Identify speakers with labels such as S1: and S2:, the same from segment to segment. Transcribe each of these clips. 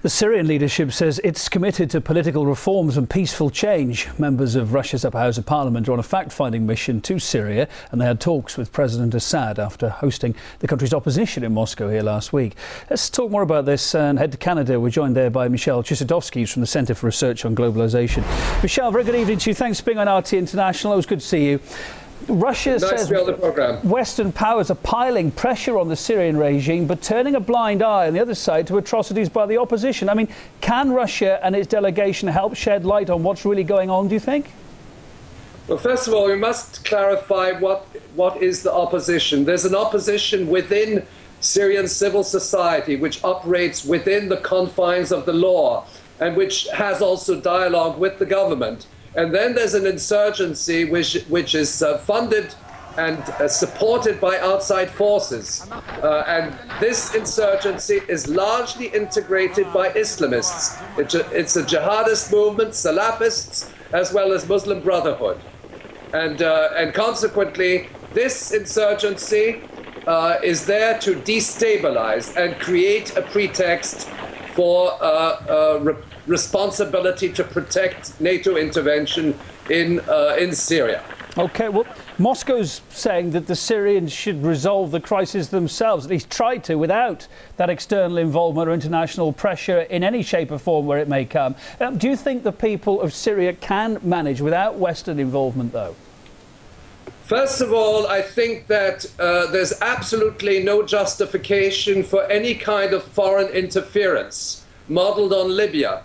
S1: The Syrian leadership says it's committed to political reforms and peaceful change. Members of Russia's upper house of parliament are on a fact-finding mission to Syria, and they had talks with President Assad after hosting the country's opposition in Moscow here last week. Let's talk more about this and head to Canada. We're joined there by Michel Chossudovsky from the Centre for Research on Globalisation. Michel, very good evening to you. Thanks for being on RT International. It was good to see you. Russia says Western powers are piling pressure on the Syrian regime but turning a blind eye on the other side to atrocities by the opposition. I mean, can Russia and its delegation help shed light on what's really going on, do you think?
S2: Well, first of all, we must clarify what is the opposition. There's an opposition within Syrian civil society which operates within the confines of the law and which has also dialogue with the government. And then there's an insurgency which is funded and supported by outside forces. And this insurgency is largely integrated by Islamists. It's a jihadist movement, Salafists, as well as Muslim Brotherhood. And consequently, this insurgency is there to destabilize and create a pretext for responsibility to protect NATO intervention in Syria.
S1: OK, well, Moscow's saying that the Syrians should resolve the crisis themselves, at least try to, without that external involvement or international pressure in any shape or form where it may come. Do you think the people of Syria can manage without Western involvement, though?
S2: First of all, I think that there's absolutely no justification for any kind of foreign interference modeled on Libya.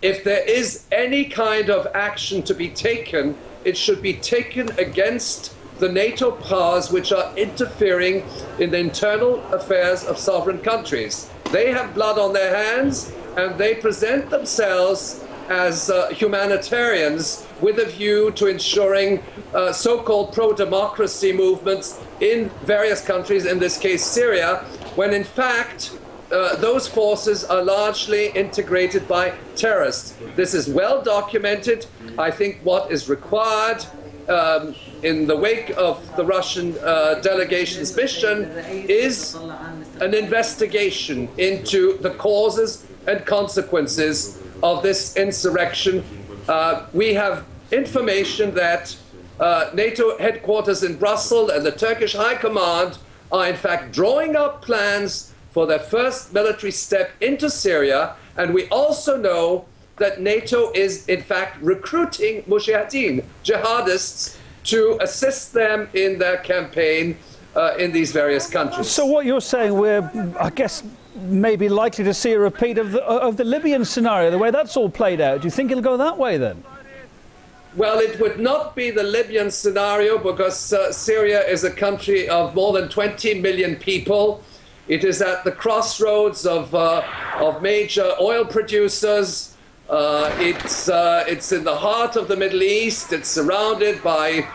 S2: If there is any kind of action to be taken, it should be taken against the NATO powers which are interfering in the internal affairs of sovereign countries. They have blood on their hands, and they present themselves as humanitarians with a view to ensuring so-called pro-democracy movements in various countries, in this case Syria, when in fact those forces are largely integrated by terrorists. This is well documented. I think what is required in the wake of the Russian delegation's mission is an investigation into the causes and consequences of this insurrection. We have information that NATO headquarters in Brussels and the Turkish High Command are in fact drawing up plans for their first military step into Syria, and we also know that NATO is in fact recruiting mujahideen, jihadists, to assist them in their campaign in these various countries.
S1: So what you're saying, we're, I guess, maybe likely to see a repeat of the Libyan scenario, the way that's all played out. Do you think it'll go that way then?
S2: Well, it would not be the Libyan scenario because Syria is a country of more than 20 million people. It is at the crossroads of major oil producers. It's in the heart of the Middle East. It's surrounded by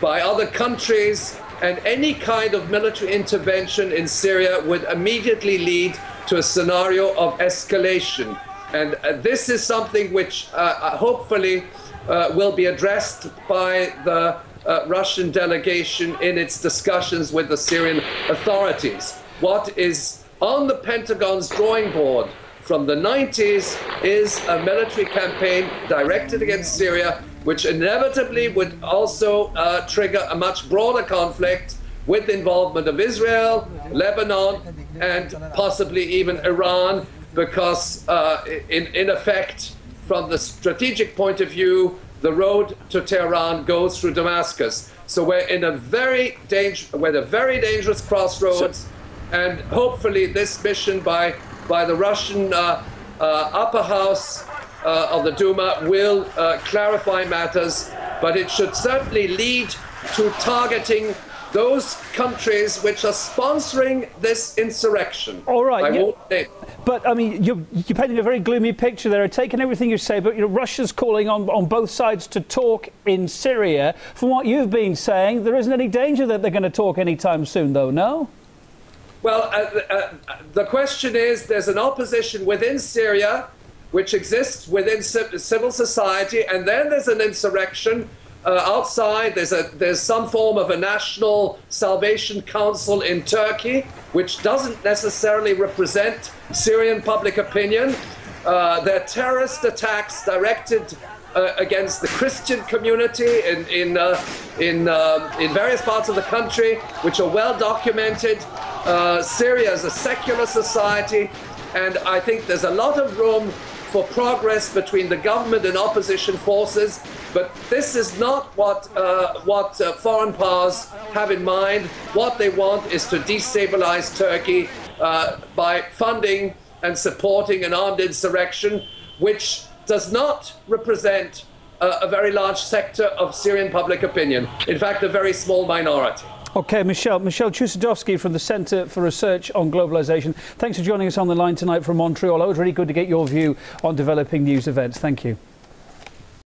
S2: other countries. And any kind of military intervention in Syria would immediately lead to a scenario of escalation. And this is something which hopefully will be addressed by the Russian delegation in its discussions with the Syrian authorities. What is on the Pentagon's drawing board from the 90s is a military campaign directed against Syria, which inevitably would also trigger a much broader conflict with the involvement of Israel, Lebanon, and possibly even Iran, because in effect, from the strategic point of view, the road to Tehran goes through Damascus. So we're in a very dangerous crossroads. And hopefully this mission by the Russian upper house of the Duma will clarify matters, but it should certainly lead to targeting those countries which are sponsoring this insurrection.
S1: All right. But, I mean, you're painting a very gloomy picture there. Taking everything you say, but Russia's calling on both sides to talk in Syria. From what you've been saying, there isn't any danger that they're going to talk anytime soon, though, no?
S2: Well, the question is, there's an opposition within Syria which exists within civil society, and then there's an insurrection outside. There's some form of a national Salvation Council in Turkey, which doesn't necessarily represent Syrian public opinion. Their terrorist attacks directed against the Christian community in various parts of the country, which are well documented. Syria is a secular society, and I think there's a lot of room for progress between the government and opposition forces. But this is not what foreign powers have in mind. What they want is to destabilize Turkey by funding and supporting an armed insurrection, which does not represent a very large sector of Syrian public opinion. In fact, a very small minority.
S1: OK, Michel Chossudovsky from the Centre for Research on Globalisation. Thanks for joining us on the line tonight from Montreal. It's really good to get your view on developing news events. Thank you.